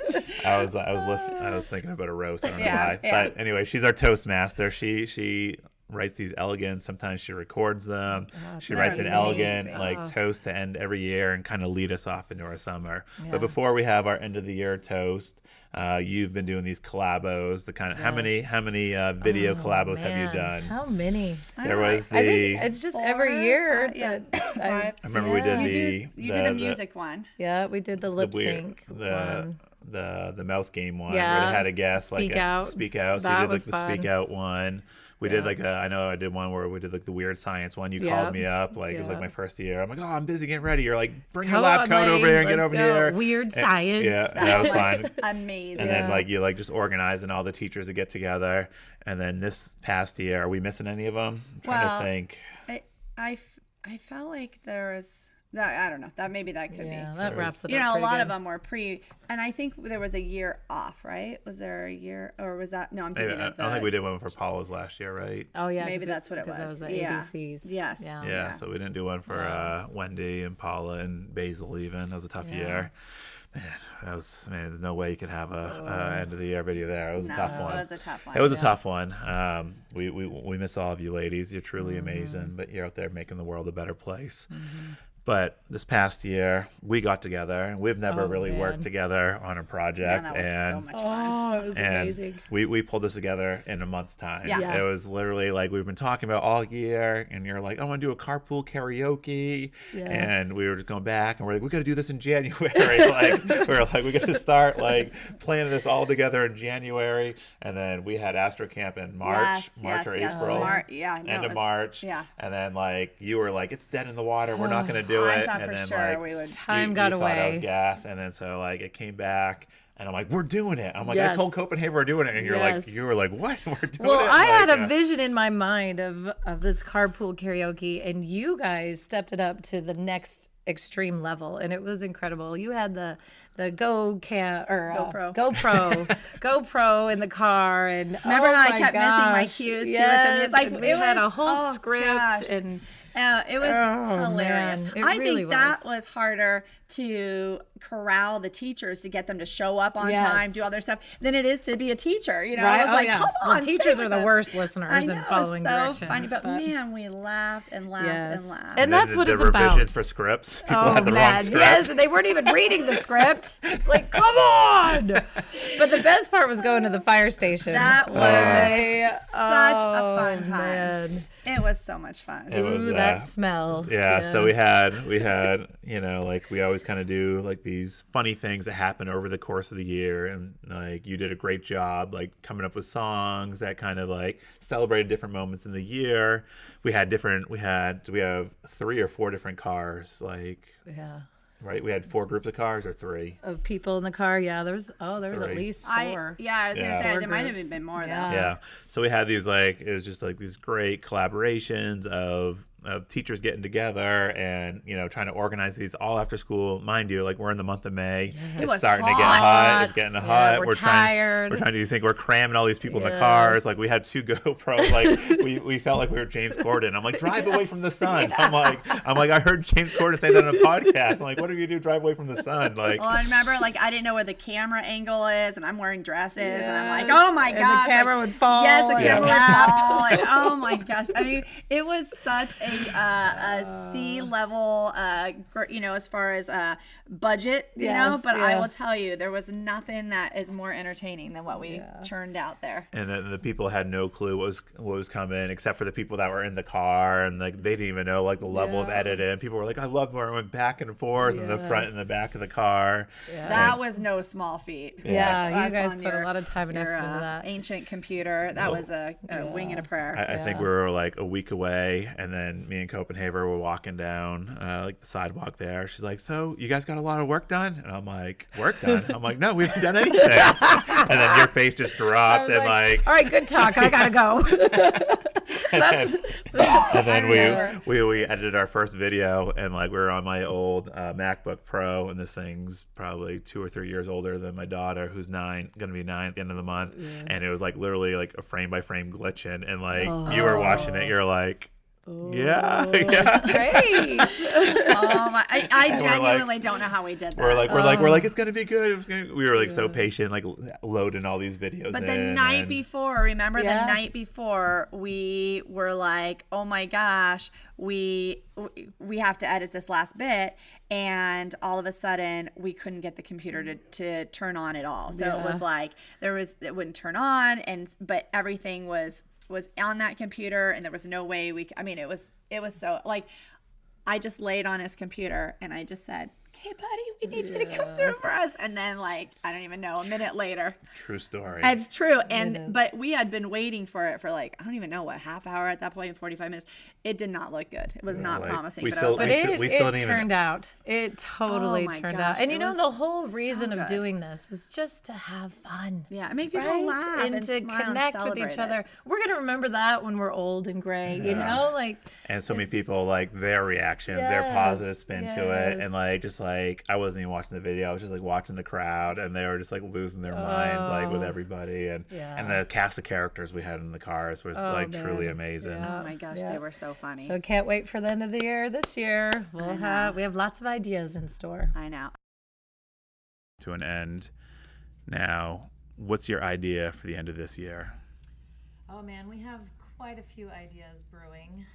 I was thinking about a roast. I don't know Yeah, why, yeah. but anyway, she's our toastmaster. She writes these elegant. Sometimes she records them. She they're writes an amazing. elegant like toast to end every year and kind of lead us off into our summer. But before we have our end of the year toast, you've been doing these collabos. The kind of how many video collabos have you Man, done? How many? There was I the. think it's just 4, every year. 5, yeah, that I 5. I remember we did Yeah. You did a music one. Yeah, we did the lip sync. The mouth game one. Yeah. Where they had a guest Speak like out. speak out. So That we did like was the fun. speak out one. We did like I know I did one where we did like the weird science one. You called me up, like it was like Yeah. my first year. I'm like, oh, I'm busy getting ready. You're like, bring your Come lab on, coat over Lane, here and get let's over go. here. Weird And- science. Yeah, that was fun. Amazing. And then like you like just organizing all the teachers to get together. And then this past year, are we missing any of them? I'm trying to think. I felt like there was that. I don't know. That maybe that could Yeah, be. that wraps it You up. know, a pretty lot good. of them were and I think there was a year off, right? Was there a year, or was that? No, I'm Maybe, thinking I of don't think we did one for Paula's last year, right? Oh yeah, Maybe that's what it was. That was the Yeah. ABCs. Yes. Yeah. Yeah, so we didn't do one for Wendy and Paula and Basil even. That was a tough year. There's no way you could have a end of the year video there. It was a tough one. It was a tough one. It was a tough one. We miss all of you ladies. You're truly amazing, but you're out there making the world a better place. But this past year, we got together. We've never really worked together on a project, that was and so much fun. it was amazing. we pulled this together in a month's time. Yeah. It was literally like we've been talking about all year, and you're like, I want to do a carpool karaoke, and we were just going back, and we're like, we got to do this in January. We got to start like planning this all together in January, and then we had Astro Camp in March or April, end of March, and then like you were like, it's dead in the water, we're not going to do I it, thought and for then sure like we would. Time you got thought I was away. gas, and then so like it came back. And I'm like, we're doing it. I'm like, I told Copenhaver we're doing it. And you were like, what? We're doing it? Well, I like, had a vision in my mind of this carpool karaoke, and you guys stepped it up to the next extreme level, and it was incredible. You had the GoPro in the car, and remember how I kept missing my cues too? Yes, Like we had a whole script, and it was hilarious. Man, it I really think that was harder to corral the teachers to get them to show up on time, do all their stuff, than it is to be a teacher. You know, right? I was like, come on, well, teachers stay are with the us. worst listeners and following directions. Funny, but man, we laughed and laughed and laughed. And that's what the it's about. revisions for scripts. People had the wrong script. Yes, and they weren't even reading the script. It's like, come on! But the best part was going to the fire station. That was such a fun time. Man. It was so much fun. It was, that smell. Yeah, so we had, like we always kind of do like these funny things that happen over the course of the year, and like you did a great job like coming up with songs that kind of like celebrated different moments in the year. We have 3 or 4 different cars, like right? We had 4 groups of cars or 3 of people in the car. Yeah, there's 3. at least 4. I was gonna say there might have groups. been more though. Yeah. So we had these like it was just like these great collaborations of teachers getting together and trying to organize these all after school. Mind you, like we're in the month of May. It's starting to get hot. It's getting hot. We're tired. We're trying to think we're cramming all these people in the cars. Like we had 2 GoPros. Like we felt like we were James Corden. I'm like, drive away from the sun. I'm like I heard James Corden say that on a podcast. I'm like, what do you do? Drive away from the sun. Like well, I remember like I didn't know where the camera angle is, and I'm wearing dresses, and I'm like, oh my gosh, the camera would fall. Yes, the camera would fall. And, oh my gosh, I mean, it was such a C-level, as far as budget, but I will tell you, there was nothing that is more entertaining than what we churned out there. And then the people had no clue what was coming, except for the people that were in the car, and like they didn't even know like the level of editing. People were like, I love where I went back and forth in the front and the back of the car. That was no small feat. You guys put a lot of time and effort into that. Ancient computer, that was a wing and a prayer. I think we were like a week away, and then me and Copenhaver were walking down like the sidewalk there. She's like, so you guys got a lot of work done? And I'm like, work done? I'm like, no, we haven't done anything. And then your face just dropped and like, all right, good talk. I gotta go. and then we edited our first video, and like we were on my old MacBook Pro, and this thing's probably 2 or 3 years older than my daughter, who's 9, gonna be 9 at the end of the month. And it was like literally like a frame by frame glitching, and like you were watching it, you're like, yeah. Great. I genuinely don't know how we did that. We're like it's gonna be good. We were like so patient, like loading all these videos. But the night before, remember the night before, we were like, oh my gosh, we have to edit this last bit, and all of a sudden we couldn't get the computer to turn on at all. So it was like it wouldn't turn on, but everything was on that computer, and there was no way it was so like I just laid on his computer and I just said, okay, buddy, we need you to come through for us. And then like, I don't even know, a minute later. True story. It's true. But we had been waiting for it for like, I don't even know what, half hour at that point, 45 minutes. It did not look good. It was not promising. We It turned out. It totally turned out. And the whole reason of doing this is just to have fun. Yeah, make people laugh and to connect with each other. We're going to remember that when we're old and gray, And so many people, like their reaction, their positive spin to it. And like, just like, I wasn't even watching the video. I was just like watching the crowd, and they were just like losing their minds, like with everybody. And the cast of characters we had in the cars was truly amazing. Oh my gosh, they were so funny. So can't wait for the end of the year this year. We have lots of ideas in store. I know. to an end now. What's your idea for the end of this year? Oh man, we have quite a few ideas brewing.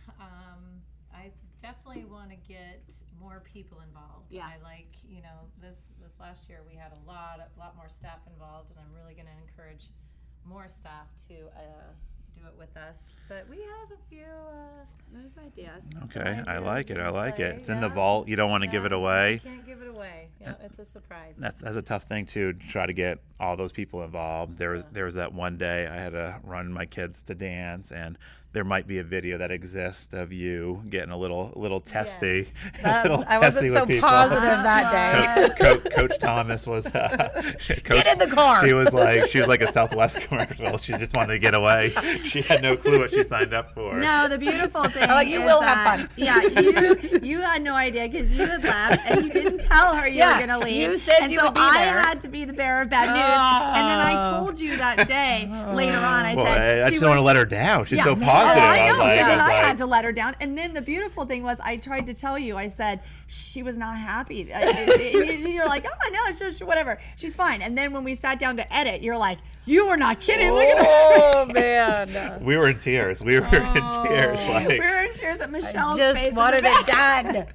I definitely want to get more people involved. Yeah. I like, this last year we had a lot more staff involved, and I'm really going to encourage more staff to do it with us. But we have a few Those ideas. Okay, I like it. I like play, it. It's in the yeah. vault. You don't want to give it away. Can't give it away. Yeah, it's a surprise. That's a tough thing too, to try to get all those people involved. There was that one day I had to run my kids to dance, and there might be a video that exists of you getting a little testy. Yes. I wasn't testy so with people. positive that day. Coach Thomas was Get in the car. She was like a Southwest commercial. She just wanted to get away. She had no clue what she signed up for. No, the beautiful thing you is will that, have fun. Yeah, you had no idea because you had left and you didn't tell her you were going to leave. You said and you so would be I there. had to be the bearer of bad news. And then I told you that day later on. I Well, said I just don't want to let her down. She's so Oh, positive. I know. was like, So then I like, had to let her down. And then the beautiful thing was, I tried to tell you. I said she was not happy. You're like, oh, I know, whatever. She's fine. And then when we sat down to edit, you're like, you were not kidding. Look at her. Oh man. we were in tears. We were in tears. Like, We were in tears at Michelle's Just face. wanted it done.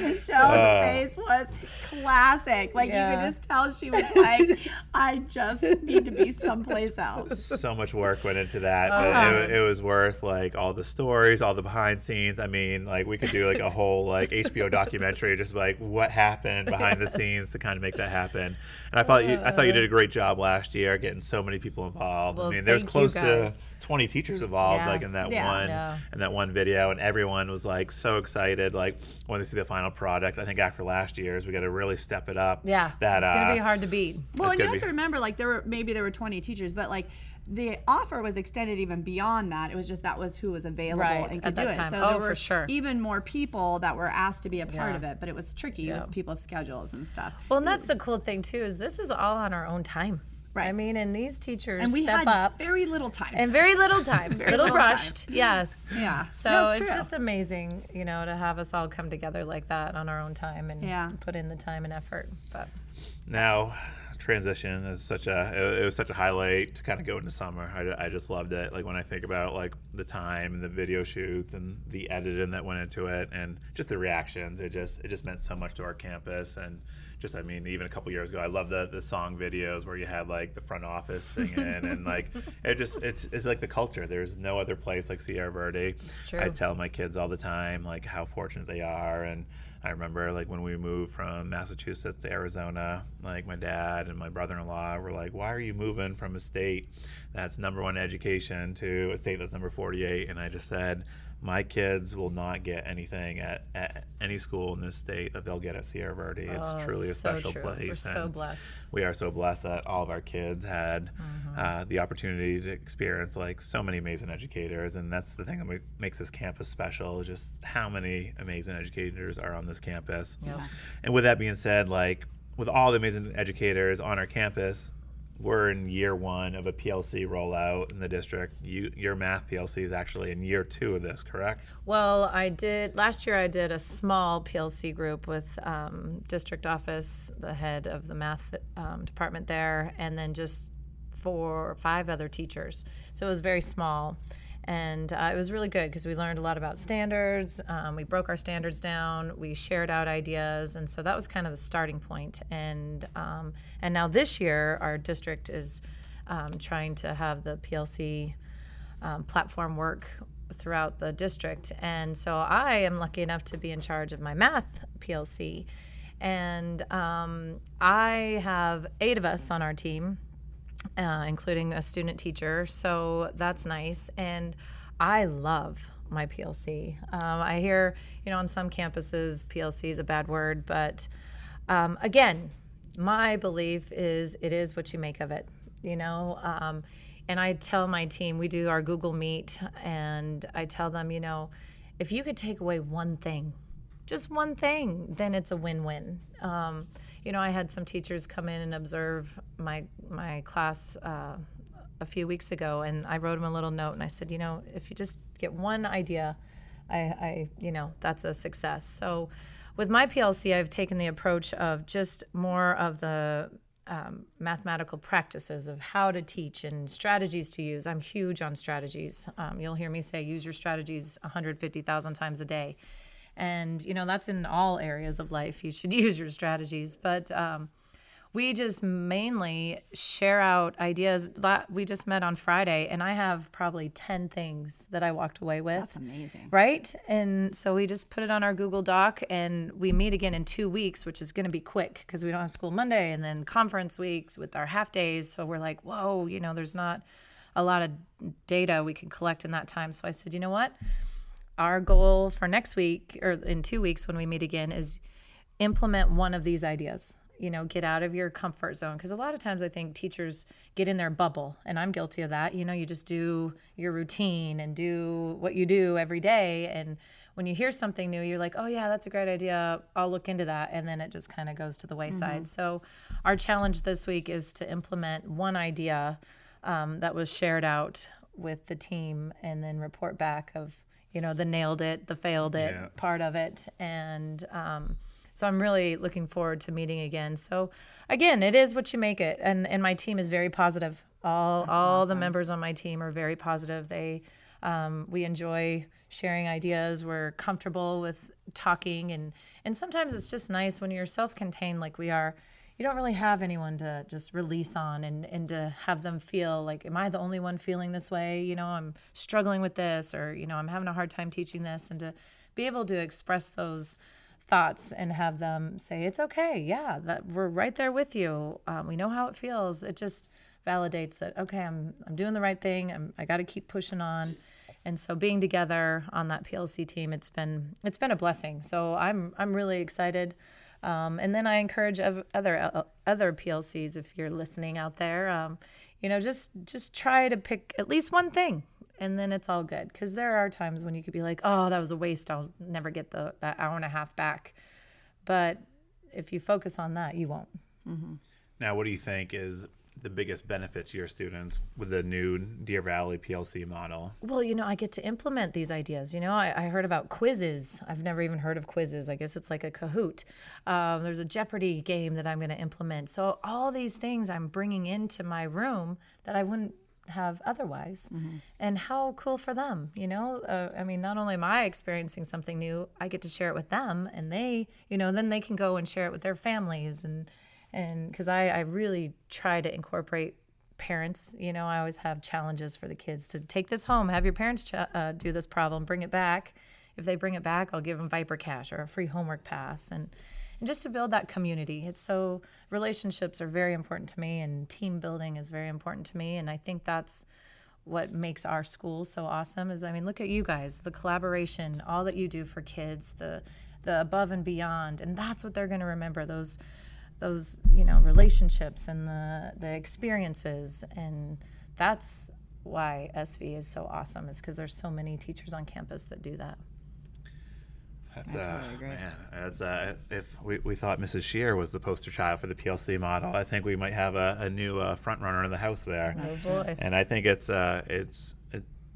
Michelle's face was classic. Like, you Yeah. could just tell she was like, I just need to be someplace else. so much work went into that, but it was worth like all the stories, all the behind scenes. I mean, like we could do like a whole like HBO documentary, just like what happened behind the scenes to kind of make that happen. And I thought you did a great job last year getting so many people involved. Well, I mean, there's thank close you to guys. 20 teachers involved, Yeah. like in that Yeah. one video, and everyone was like so excited, like when they see the final product. I think after last year's, we got to really step it up. Yeah. That It's gonna be hard to beat. Well, and you gonna have be- to remember, like, there were 20 teachers, but like the offer was extended even beyond that. It was just that was who was available Right, and at could that do it. time. So Oh, there for were sure. even more people that were asked to be a part Yeah. of it, but it was tricky Yeah. with people's schedules and stuff. Well, and that's the cool thing too, is this is all on our own time. Right. I mean, and these teachers And we step had up. very little time. And very little time, little little rushed, yes. Yeah. So No, it's it's true. just amazing, to have us all come together like that on our own time and Yeah. put in the time and effort. But Now, transition is it was such a highlight to kind of go into summer. I just loved it. Like when I think about like the time and the video shoots and the editing that went into it and just the reactions, it just meant so much to our campus. And just, I mean, even a couple years ago, I love the song videos where you had like the front office singing and like it's like the culture. There's no other place like Sierra Verde. It's true. I tell my kids all the time like how fortunate they are. And I remember like when we moved from Massachusetts to Arizona, like my dad and my brother-in-law were like, why are you moving from a state that's #1 education to a state that's number 48? And I just said, my kids will not get anything at any school in this state that they'll get at Sierra Verde. It's truly a so special true. place. We're so and blessed. we are so blessed that all of our kids had the opportunity to experience like so many amazing educators. And that's the thing that makes this campus special, is just how many amazing educators are on this campus. Yep. And with that being said, like with all the amazing educators on our campus, we're in year 1 of a PLC rollout in the district. Your math PLC is actually in year 2 of this, correct? Well, last year I did a small PLC group with district office, the head of the math department there, and then just 4 or 5 other teachers. So it was very small. And it was really good because we learned a lot about standards. We broke our standards down. We shared out ideas, and so that was kind of the starting point. And now this year, our district is trying to have the PLC platform work throughout the district. And so I am lucky enough to be in charge of my math PLC, and I have 8 of us on our team. Including a student teacher, so that's nice. And I love my PLC. I hear, on some campuses, PLC is a bad word, but again, my belief is it is what you make of it, and I tell my team, we do our Google Meet, and I tell them, if you could take away one thing, just one thing, then it's a win-win. I had some teachers come in and observe my class a few weeks ago, and I wrote them a little note, and I said, if you just get one idea, I that's a success. So with my PLC, I've taken the approach of just more of the mathematical practices of how to teach and strategies to use. I'm huge on strategies. You'll hear me say, use your strategies 150,000 times a day. And, that's in all areas of life. You should use your strategies. But we just mainly share out ideas. We just met on Friday, and I have probably 10 things that I walked away with. That's amazing. Right? And so we just put it on our Google Doc, and we meet again in 2 weeks, which is going to be quick because we don't have school Monday, and then conference weeks with our half days. So we're like, whoa, there's not a lot of data we can collect in that time. So I said, you know what? Our goal for next week, or in 2 weeks when we meet again, is implement one of these ideas. Get out of your comfort zone. Because a lot of times I think teachers get in their bubble, and I'm guilty of that. You just do your routine and do what you do every day. And when you hear something new, you're like, oh yeah, that's a great idea. I'll look into that. And then it just kind of goes to the wayside. So our challenge this week is to implement one idea that was shared out with the team, and then report back of, the nailed it, the failed it part of it. And so I'm really looking forward to meeting again. So again, it is what you make it. And my team is very positive. All the members on my team are very positive. We enjoy sharing ideas. We're comfortable with talking. And sometimes it's just nice when you're self-contained like we are. You don't really have anyone to just release on and to have them feel like, am I the only one feeling this way? I'm struggling with this, or, I'm having a hard time teaching this. And to be able to express those thoughts and have them say, it's okay. Yeah, that we're right there with you. We know how it feels. It just validates that, okay, I'm doing the right thing. I got to keep pushing on. And so being together on that PLC team, it's been a blessing. So I'm really excited. And then I encourage other PLCs, if you're listening out there, just try to pick at least one thing, and then it's all good. Because there are times when you could be like, oh, that was a waste. I'll never get that hour and a half back. But if you focus on that, you won't. Mm-hmm. Now, what do you think is the biggest benefit to your students with the new Deer Valley PLC model? Well, I get to implement these ideas. I heard about quizzes. I've never even heard of quizzes. I guess it's like a Kahoot. There's a Jeopardy game that I'm going to implement. So all these things I'm bringing into my room that I wouldn't have otherwise. Mm-hmm. And how cool for them, not only am I experiencing something new, I get to share it with them, and they, then they can go and share it with their families. And because I really try to incorporate parents, I always have challenges for the kids to take this home, have your parents do this problem, bring it back. If they bring it back, I'll give them Viper Cash or a free homework pass. And just to build that community. Relationships are very important to me, and team building is very important to me. And I think that's what makes our school so awesome is, look at you guys, the collaboration, all that you do for kids, the above and beyond. And that's what they're going to remember, those relationships and the experiences. And that's why SV is so awesome, is because there's so many teachers on campus that do that. That's totally agree. Man, that's if we thought Mrs. Shear was the poster child for the PLC model, I think we might have a new front runner in the house there. Oh boy. And I think it's about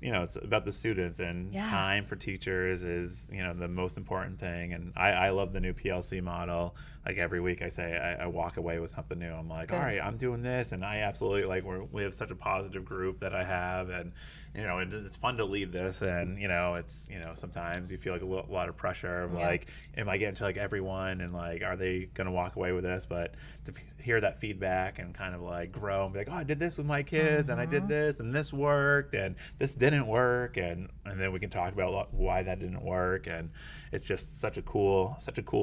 the students, and time for teachers is, the most important thing. And I love the new PLC model. Like every week I say, I walk away with something new. I'm like, all right, I'm doing this. And I absolutely we have such a positive group that I have. And, it's fun to lead this. And, it's, sometimes you feel like a lot of pressure of like, am I getting to like everyone? And like, are they going to walk away with this? But to hear that feedback and kind of like grow and be like, oh, I did this with my kids and I did this and this worked and this didn't work. And then we can talk about why that didn't work. And it's just such a cool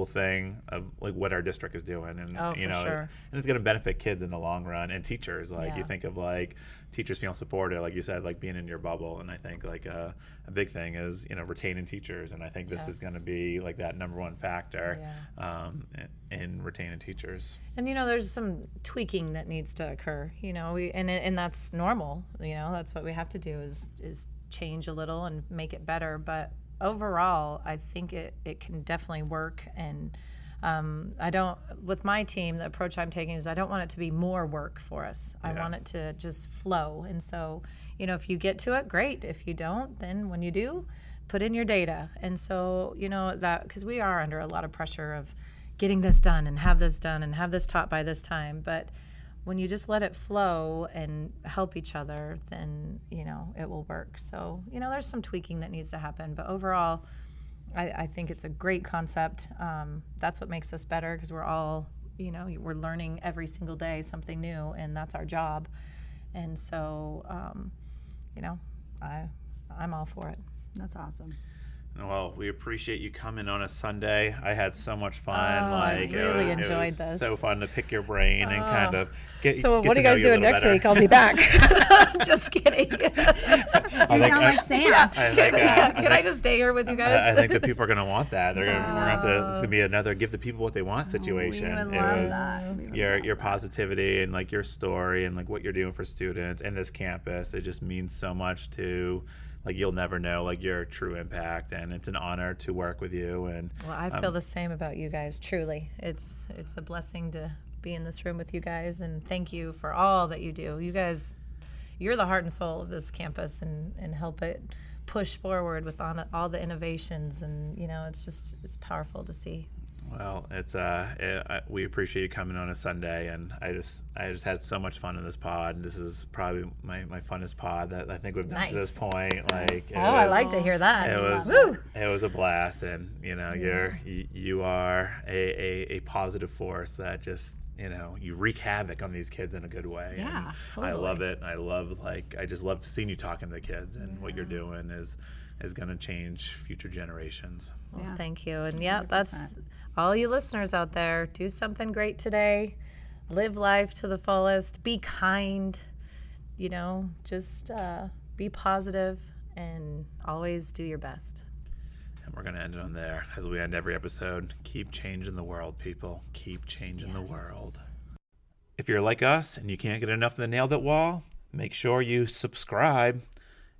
thing of like what our district is doing. And, sure. And it's going to benefit kids in the long run, and teachers. Like you think of like teachers feeling supported, like you said, like being in your bubble. And I think like a big thing is, retaining teachers. And I think this is going to be like that number one factor in retaining teachers. And, there's some tweaking that needs to occur, and that's normal. That's what we have to do is change a little and make it better. But overall, I think it can definitely work. And with my team, the approach I'm taking is I don't want it to be more work for us. I want it to just flow. And so, if you get to it, great. If you don't, then when you do, put in your data. And so, that, because we are under a lot of pressure of getting this done and have this done and have this taught by this time. But when you just let it flow and help each other, then, it will work. So, there's some tweaking that needs to happen. But overall, I think it's a great concept. That's what makes us better, because we're all, we're learning every single day something new, and that's our job. And so, I'm all for it. That's awesome. Well, we appreciate you coming on a Sunday. I had so much fun. I really enjoyed it was this. So fun to pick your brain and kind of get. So get what to are you guys know doing a little next better. week? I'll be back. Just kidding. You sound like Sam. Can I just stay here with you guys? I think that people are going to want that. They're going to have to. It's going to be another give the people what they want situation. We would love that. We would love Your positivity and like your story and like what you're doing for students and this campus. It just means so much to. Like, you'll never know like your true impact, and it's an honor to work with you. And Well, I feel the same about you guys. Truly, it's a blessing to be in this room with you guys, and thank you for all that you do. You guys, you're the heart and soul of this campus, and help it push forward with all the innovations, and it's powerful to see. Well, it's we appreciate you coming on a Sunday, and I just had so much fun in this pod. This is probably my funnest pod that I think we've done to this point. Like, I like to hear that. It was a blast, and you are a positive force that just you wreak havoc on these kids in a good way. Yeah, and totally. I love it. I just love seeing you talking to the kids, and what you're doing is going to change future generations. Well, Yeah. thank you. And 100%. that's all you listeners out there. Do something great today. Live life to the fullest. Be kind. Just be positive and always do your best. And we're going to end it on there as we end every episode. Keep changing the world, people. Keep changing the world. If you're like us and you can't get enough of the Nailed It Wall, make sure you subscribe.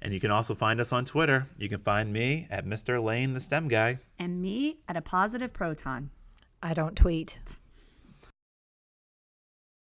And you can also find us on Twitter. You can find me at Mr. Lane, the STEM guy. And me at a positive proton. I don't tweet.